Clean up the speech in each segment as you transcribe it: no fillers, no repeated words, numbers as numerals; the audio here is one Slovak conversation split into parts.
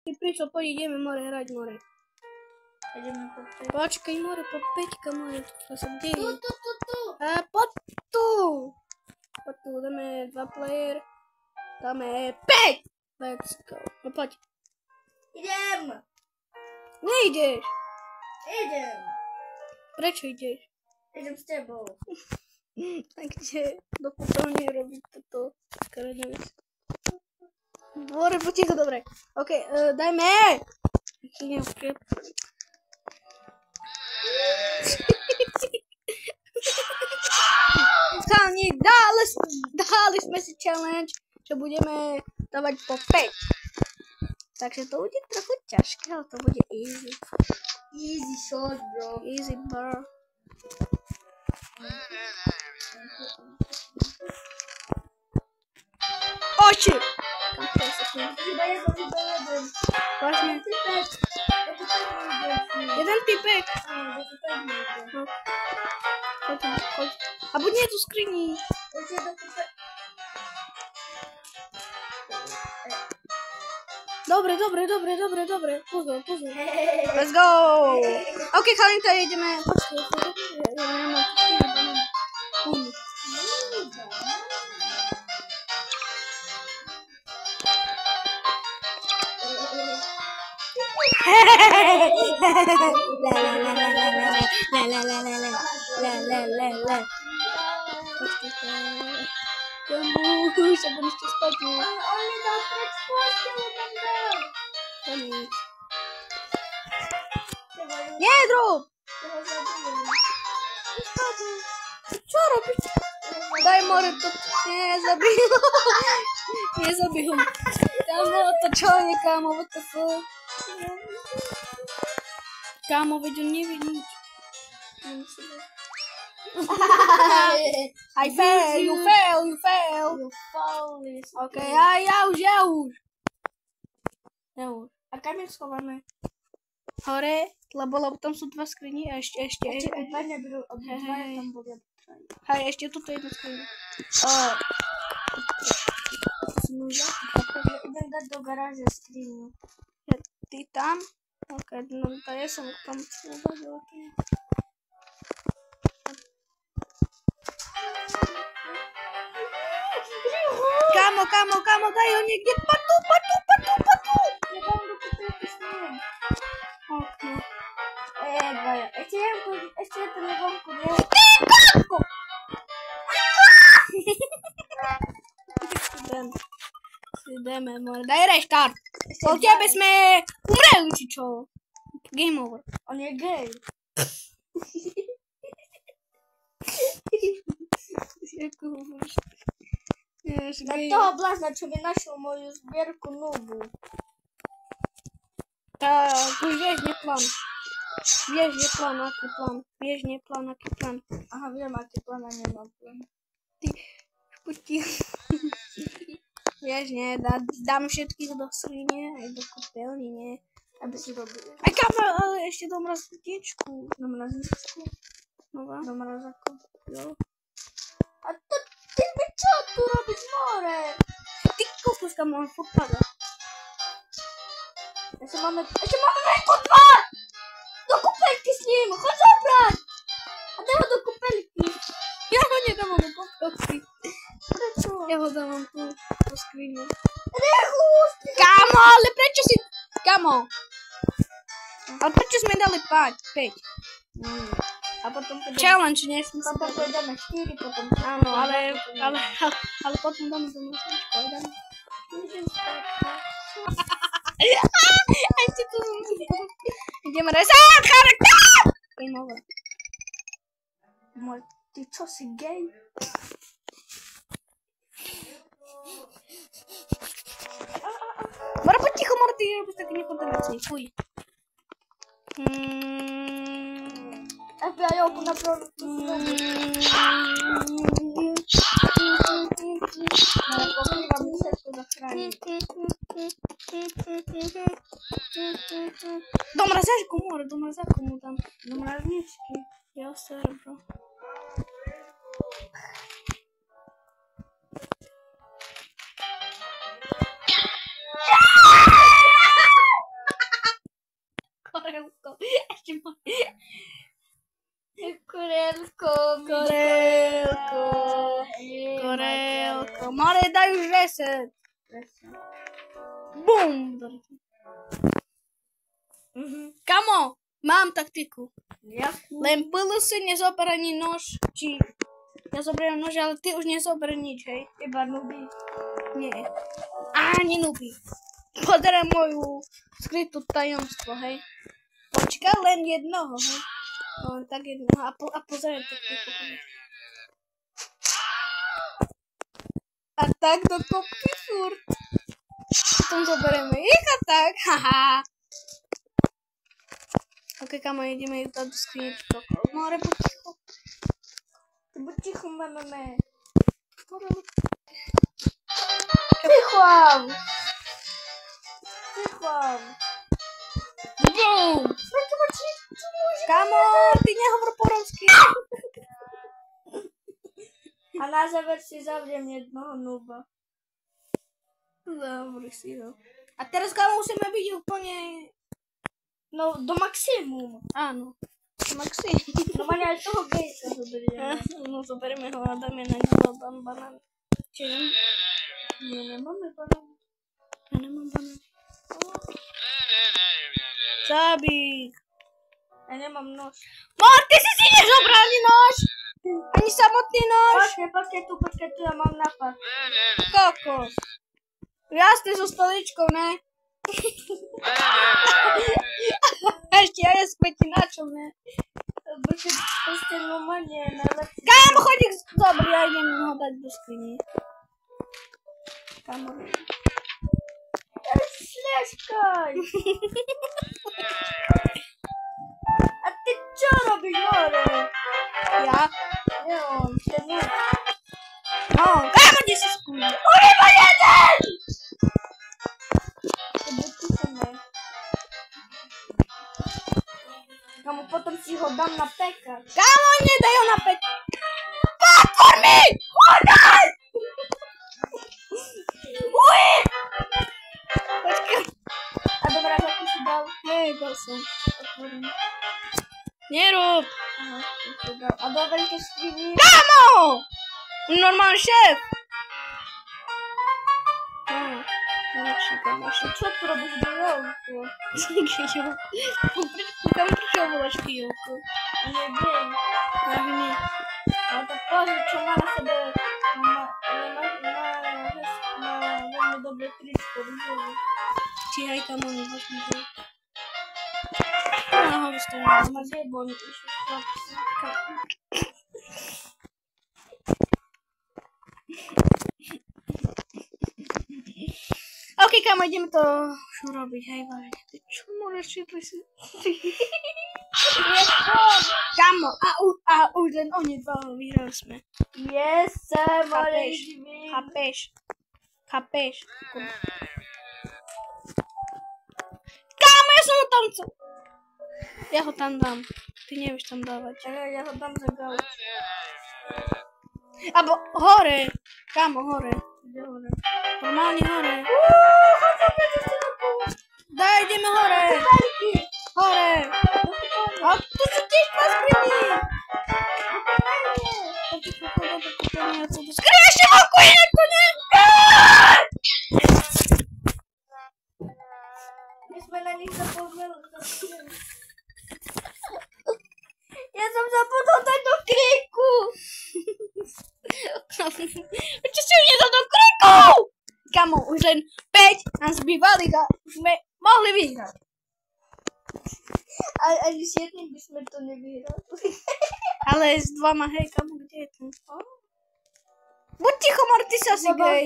Ty prišlo, poď ideme more hrať more. Ideme po 5. Počkaj more, po 5 more, to sa deje. Tu. Poď tu. Poď tu, dáme 2 player. Dáme 5. Let's go. No poď. Idem. Nejdeš. Idem. Prečo ideš? Idem s tebou. A kde? Do putovne robiť toto. Skoro More, poticho, dobre. OK, dajme! Chalani, dali sme si challenge, že budeme dávať po 5. Takže to bude trochu ťažké, ale to bude easy. Easy shot, bro. Easy, bro. Oči! Chyba jeden. Vážne. Jeden pipek. Choď. A buď nie tu skrini. Dobre. Pozor. Let's go. OK, chalinka, ideme. Kamuś, albo jeszcze spadł. Oni dał predspłaszczą tam dał. To nic. Nie drób! Co robisz? Daj more, to nie zabiją. Nie zabiją. Kamo, otoczenie, kamo, what the fuck? Kamo, veď on nevie nič. I fail, you fail. OK, ja už. A kam je schováme? Hore, lebo tam sú 2 skrini a ešte. Hej, ešte tuto jedna skriňa. Idem dať do garáže skriňu. Ty tam? OK, no to ja som tam. Kamo, daj ho niekde. Patu. Nebudem do kutelky s ním. OK. Dvaja. Ešte je to nevonku, nie? Ideme, more. Daj restart. Po tebe sme umreli, či čo? Game over. On je gay. Na toho blázna, čo mi našiel moju zbierku nubu. Tak, už vieš, neplán. Vieš, neplán, aký plán. Aha, viem, aký plán a nemám plán. Ty, šputi. Vieš, nie, dám všetkých do skrine, aj do kúpeľny, nie. Aby si robili. Aj kamo, ale ešte do mrazničku. Do mrazničku? Nová. Do mrazaku. Jo. A to, ty mi čo tu robíš, more? Ty kokos, kamo, on furt pada. Ešte máme veľkú tvár! Do kúpeľky s ním, choď zobrať! A daj ho do kúpeľky. Ja ho nedávam do kúpeľky. Prečo? Ja ho dávam tu do skrine. Nechúš! Kamo, ale prečo si... Kamo. Ale prečo sme dali 5? A potom Challenge, nesmysl. potom pôjdeme 4, potom... Áno, ale potom dáme do mrazničku, aj dáme. A ešte tu... Ideme rezať, charakter! Game over. Ty čo si gay? Mora, poď ticho, Mora, ty robíš taký nekontroverčný, fuj. FBI open na produktu. Ale pokrývam všetko za chráni. Do mrazáčku, Mora, do mrazáku mu tam. Do mrazničky. Ja, bro. daj už reset. Bum! Kamo, mám taktiku. Len si nezober ani nož, či ja zoberiem nož, ale ty už nezober nič, hej? Iba nuby. Nie. Ani nuby. Pozeraj moju skrytú tajomstvo, hej? Počkaj, len jednoho, hej? Len tak jednoho. A pozeraj taktiku. A tak do kopky furt. Potom zoberieme ich a tak, haha. Ok, kamo, ideme do skrytky. More, buď ticho. Buď ticho, meme. Ticho! Bum! Kamo, ty nehovor po romsky. A na záver si zavriem jednoho nuba. Zavri si ho. A teraz, kamo, musíme byť úplne... No, do maximum. Áno. Maxi. No, mňa aj toho gejsa zoberieme. No, zoberieme ho a dáme na ňo banán. Či ne? Nie, nemáme banán. Ja nemám banán. Zabík. Ja nemám nož. Ty si nezobral ani nož! Ani samotný nož! Počkaj tu, ja mám nápad. Kokos. Jasne so stoličkou, ne? Ešte ja späť na čom, ne? Počkaj, proste normálne je najlepšie. Kámo, chodík, dobre, ja idem ho dať do skrini. Kámo. Slieškaj! A ty čo robíš, more? Ja? Nie on, ten je. No, kámo, kde si skúli? On iba jeden! Kamu potom si ho dám na pekač. Kámo, nedaj ho na pek. Podpor mi! Podaj! Uj! Počkaj. A dobrá, ako si dal? Hej, dal som. Nerob. Aha, si dal. A do veľké skrini? Kámo! Normálny šéf. Čo tu robíš do jolku? Kam prišiel voláš kijovku? Neviem. Ach, nie. Ale tak pozri, čo má na sebe. Má veľmi dobré tričko, rúžové. Číhaj, kamo, nehoď mi to. Nahoru stojím. Má zjebon, išiel chlapci. Ok, kamo, ideme to robiť, hej, vážne. Ty čo môžeš si? Kamo, a už len oni dva vyhrali sme. Yes, sir, more živý. Chápeš? Kamo, ja som ho tam chcel. Ja ho tam dám. Ty nevieš tam dávať. Ja ho dám za gauč. Abo hore. Kamo, hore. Kde hore? Normálne hore. Chodź za mňa, to na pol. Daj, ideme hore. Veľký. Hore. A tu sú tiež paskrini. Skry, ešte vonku, inak to ne. My sme na nich zapomneli. Ja som zabudol dať do kríku. Prečo si ju nedal do kriku? Kamo, už len 5 nás zbývali a sme mohli vyhrať. Ani s jedným by sme to nevyhrali. Ale s dvoma, hej, kamo, kde je ten? Buď ticho, Mar, ty si asi gej.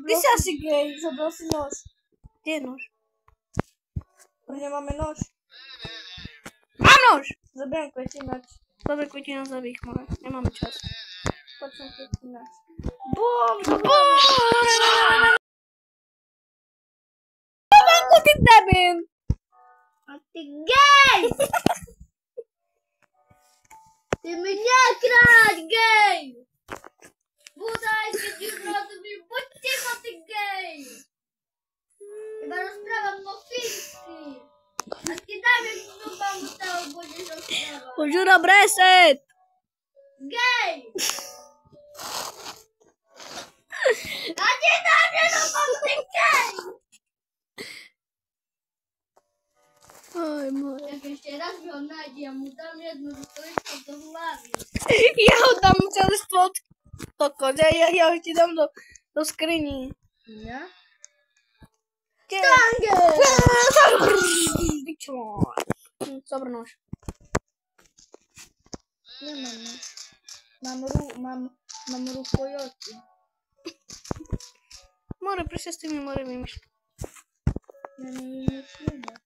Ty si asi gej. Zobral si nož. Kde je nož? Už nemáme nož. Mám nož! Zoberiem kvetinač. Dobre, kvetinu zabij, Mar. Nemáme čas. Počujem kvetinač. Bum! Banku, ty debil! A ty gej! Ty mi nekráť, gej! Budaj, keď už rozumím, buď ticho, ty gej! Iba rozprávam po fínsky. A ty daj mi zubám, bo toho budeš rozprávať. Už urob reset! Gej! A nie dobrze, no mam ten gej! Oj, moje. Jak jeszcze raz go znajdzie, ja mu dam jedno stoliczko do głowy. Ja oddam mu cały spoko. Ja ci dam do skryni. Nie? Gdzie? Zabrnąć. Nie mam, no. Mam ruch kojoty. More, proszę z tymi morymi myśli. Ja nie śmieję.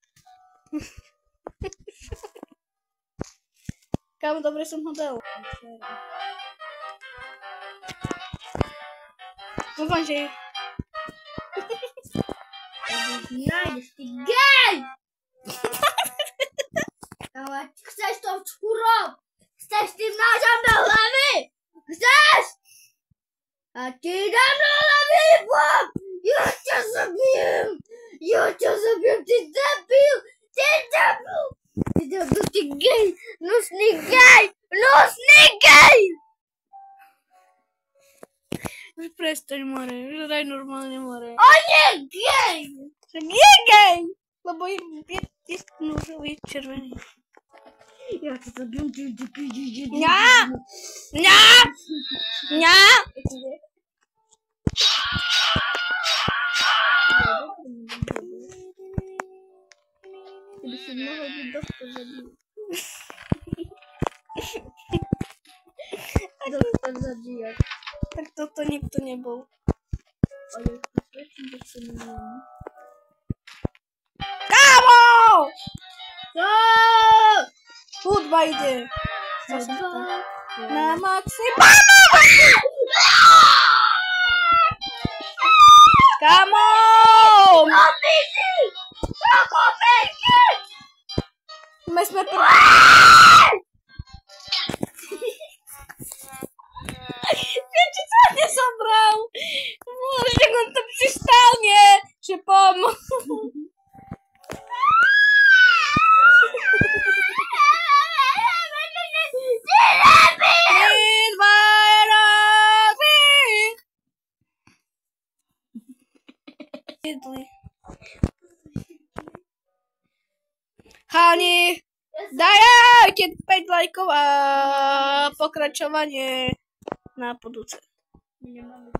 Kamu dobre są modele. No właśnie. Znajdziesz ty gej! Chcesz tą czwórą? Chcesz tym nożem do głowy? Chcesz? A ty dam do głowy, bo ja cię zabiję! Ja cię zabiję, ty debil! Ty debil! Ty debil, ty gej! Nocny gej! Nocny gej! Przestań, More. Zadaj normalnie, More. O nie, gej! Nie gej! No bo jest nóżowy czerwony. Ja cię zabiję, ty Nie! Nie! Nie! Gdyby się mogło być doktor zabił. Doktor zabijak. Tak to nikt tu nie był. Ale jakim doktor nie wiem. Kamo! Co? Hudba idzie. Co? Na maksymalną! Kamo! No widzi! No będzie! Myśmy Wiecie co nie zabrał? Może jak on to przystanie, się pomógł. Hani, dajcie 5 lajków, a pokraczowanie na podłodze. Nie mamy